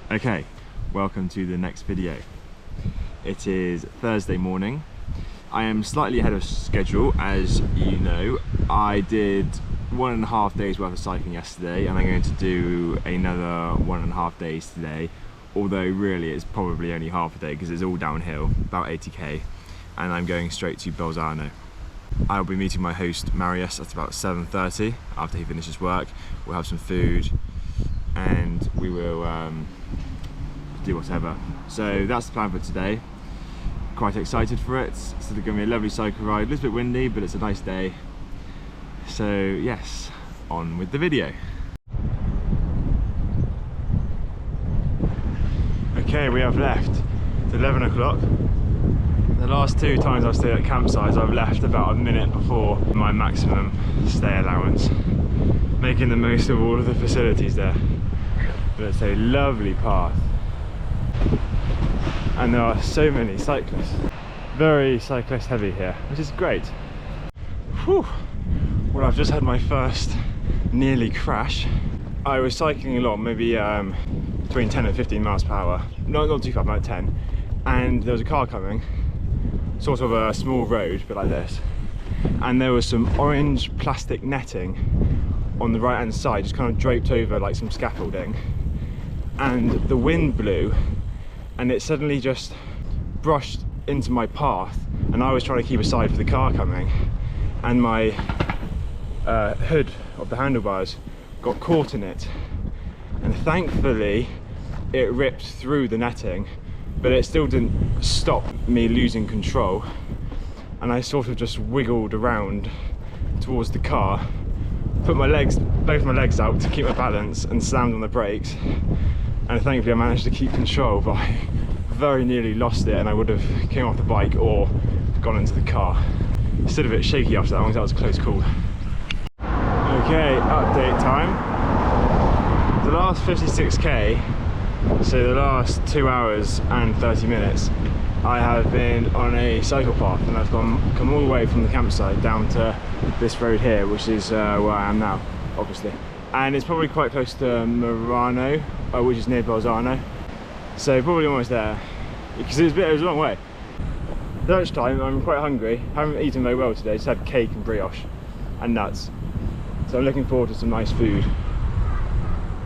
Okay, welcome to the next video. It is Thursday morning. I am slightly ahead of schedule, as you know. I did 1.5 days worth of cycling yesterday, and I'm going to do another 1.5 days today, although really it's probably only half a day because it's all downhill, about 80k, and I'm going straight to Bolzano. I'll be meeting my host Marius at about 7:30 after he finishes work. We'll have some food and we will do whatever. So that's the plan for today. Quite excited for it. It's going to be a lovely cycle ride, a little bit windy, but it's a nice day. So yes, on with the video. Okay, we have left. It's 11 o'clock. The last 2 times I've stayed at campsites, I've left about a minute before my maximum stay allowance, making the most of all of the facilities there. But it's a lovely path, and there are so many cyclists. Very cyclist heavy here, which is great. Whew. Well, I've just had my first nearly crash. I was cycling along, maybe between 10 and 15 miles per hour. Not too far, about 10. And there was a car coming, sort of a small road, but like this. And there was some orange plastic netting on the right hand side, just kind of draped over like some scaffolding. And the wind blew, and it suddenly just brushed into my path, and I was trying to keep aside for the car coming, and my hood of the handlebars got caught in it, and thankfully it ripped through the netting, but it still didn't stop me losing control, and I sort of just wiggled around towards the car, put both my legs out to keep my balance, and slammed on the brakes. And thankfully I managed to keep control, but I very nearly lost it, and I would have came off the bike or gone into the car. Still a bit shaky after that one, because that was a close call. Okay, update time. The last 56k, so the last 2 hours and 30 minutes, I have been on a cycle path, and I've come all the way from the campsite down to this road here, which is where I am now, obviously. And it's probably quite close to Murano, which is near Bolzano. So probably almost there, because it was a long way. Lunchtime, I'm quite hungry. Haven't eaten very well today, just had cake and brioche and nuts. So I'm looking forward to some nice food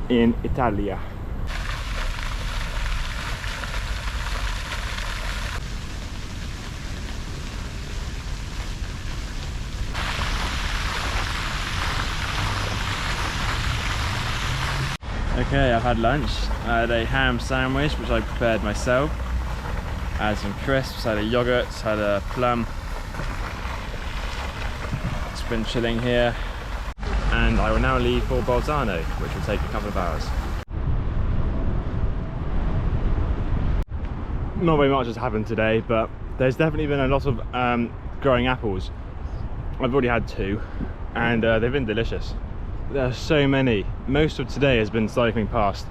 in Italia. Okay, I've had lunch. I had a ham sandwich, which I prepared myself. I had some crisps, had a yogurt, had a plum. It's been chilling here. And I will now leave for Bolzano, which will take a couple of hours. Not very much has happened today, but there's definitely been a lot of growing apples. I've already had 2, and they've been delicious. There are so many. Most of today has been cycling past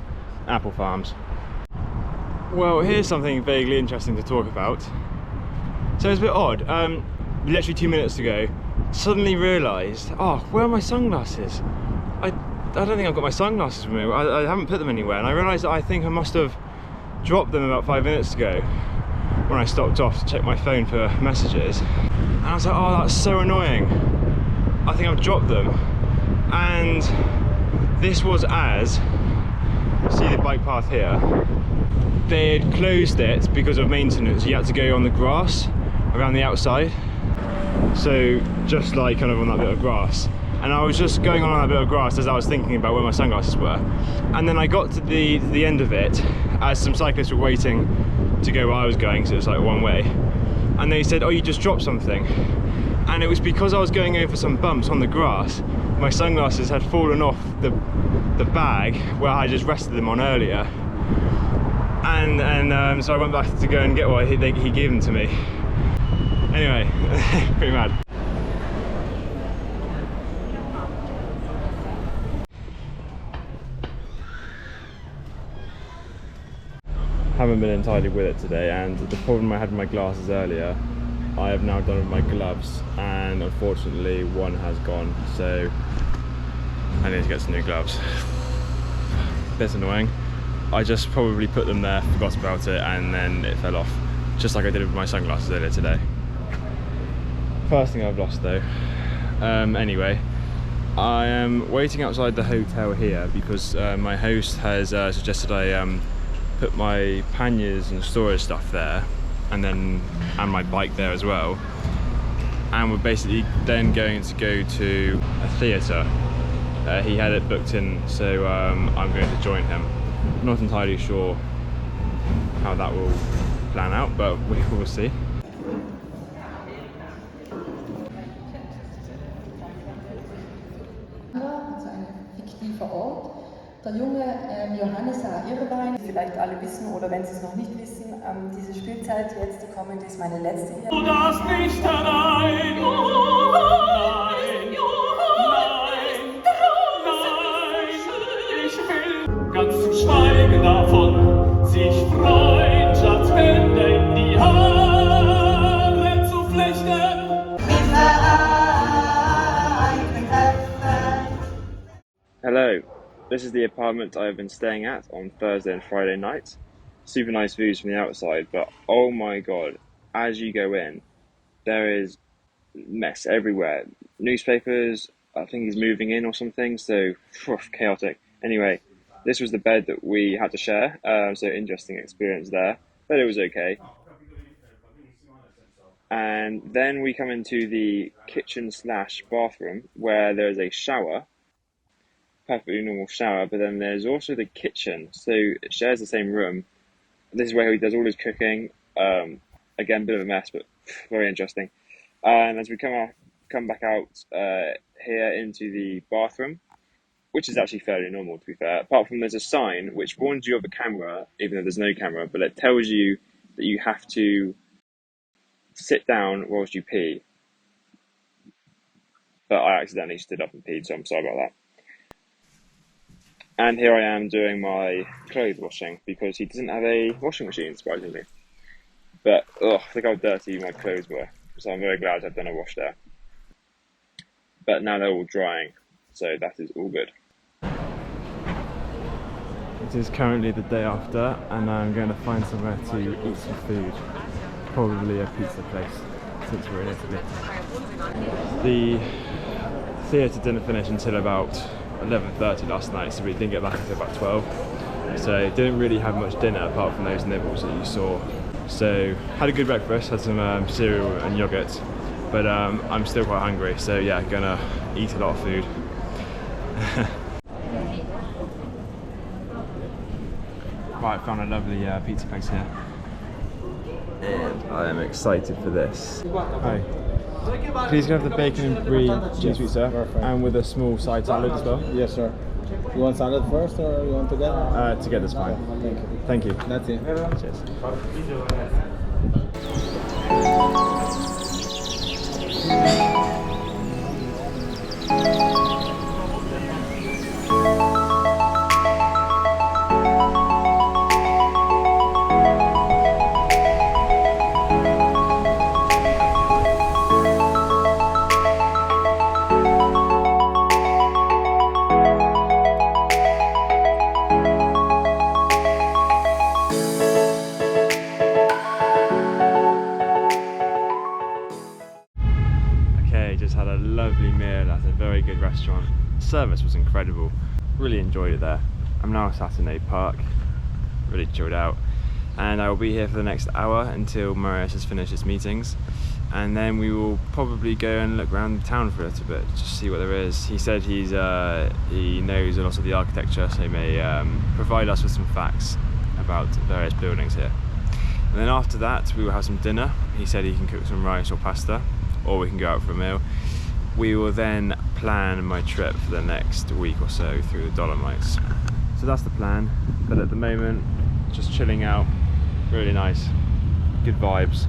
apple farms. Well, here's something vaguely interesting to talk about. So it's a bit odd. Literally 2 minutes ago, suddenly realised, oh, where are my sunglasses? I don't think I've got my sunglasses with me. I haven't put them anywhere, and I realised that I think I must have dropped them about 5 minutes ago when I stopped off to check my phone for messages. And I was like, oh, that's so annoying. I think I've dropped them. And this was as, see the bike path here, they had closed it because of maintenance. You had to go on the grass around the outside, so just like kind of on that bit of grass. And I was just going on that bit of grass as I was thinking about where my sunglasses were, and then I got to the end of it as some cyclists were waiting to go where I was going, so it was like one way, and they said, oh, you just dropped something. And it was because I was going over some bumps on the grass. My sunglasses had fallen off the bag where I just rested them on earlier, and so I went back to go and get what he gave them to me. Anyway, pretty mad. Haven't been entirely with it today, and the problem I had with my glasses earlier, I have now done with my gloves, and unfortunately one has gone, so I need to get some new gloves. Bit annoying, I just probably put them there, forgot about it, and then it fell off, just like I did with my sunglasses earlier today. First thing I've lost though. Anyway, I am waiting outside the hotel here because my host has suggested I put my panniers and storage stuff there, and my bike there as well. And we're basically then going to go to a theatre. He had it booked in, so I'm going to join him. Not entirely sure how that will plan out, but we will see. Also ein fiktiver Ort. Der junge Johannes Irrwein, vielleicht alle wissen oder wenn sie es noch nicht wissen, diese Spielzeit jetzt, die kommende, ist meine letzte hier. Du darfst nicht herein, nein, ich will ganz zu schweigen davon, sich Freundschaftshände in die Haare zu flechten. Hello, this is the apartment I've been staying at on Thursday and Friday nights. Super nice views from the outside, but oh my god, as you go in, there is mess everywhere. Newspapers, I think he's moving in or something, so chaotic. Anyway, this was the bed that we had to share, so interesting experience there, but it was okay. And then we come into the kitchen slash bathroom where there is a shower, perfectly normal shower, but then there's also the kitchen, so it shares the same room. This is where he does all his cooking. Again, bit of a mess, but very interesting. And as we come back out here into the bathroom, which is actually fairly normal to be fair, apart from there's a sign which warns you of a camera, even though there's no camera, but it tells you that you have to sit down whilst you pee. But I accidentally stood up and peed, so I'm sorry about that. And here I am doing my clothes washing because he doesn't have a washing machine, surprisingly. But look how dirty my clothes were. So I'm very glad I've done a wash there. But now they're all drying, so that is all good. It is currently the day after, and I'm going to find somewhere to eat some food. Probably a pizza place, since we're in Italy. The theatre didn't finish until about 11:30 last night, so we didn't get back until about 12. So didn't really have much dinner apart from those nibbles that you saw. So had a good breakfast, had some cereal and yogurt, but I'm still quite hungry, so yeah, gonna eat a lot of food. Right, found a lovely pizza place here, and I am excited for this. Hi. Please can I have the bacon and brie cheese pizza, and with a small side salad as well? Yes, sir. You want salad first or you want together? Together's fine. Thank you. Thank you. That's it. Cheers. Just had a lovely meal at a very good restaurant. The service was incredible, really enjoyed it there. I'm now sat in a park, really chilled out, and I will be here for the next hour until Marius has finished his meetings, and then we will probably go and look around the town for a little bit, just see what there is. He said he knows a lot of the architecture, so he may provide us with some facts about various buildings here. And then after that we will have some dinner. He said he can cook some rice or pasta, or we can go out for a meal. We will then plan my trip for the next week or so through the Dolomites. So that's the plan, but at the moment, just chilling out, really nice, good vibes.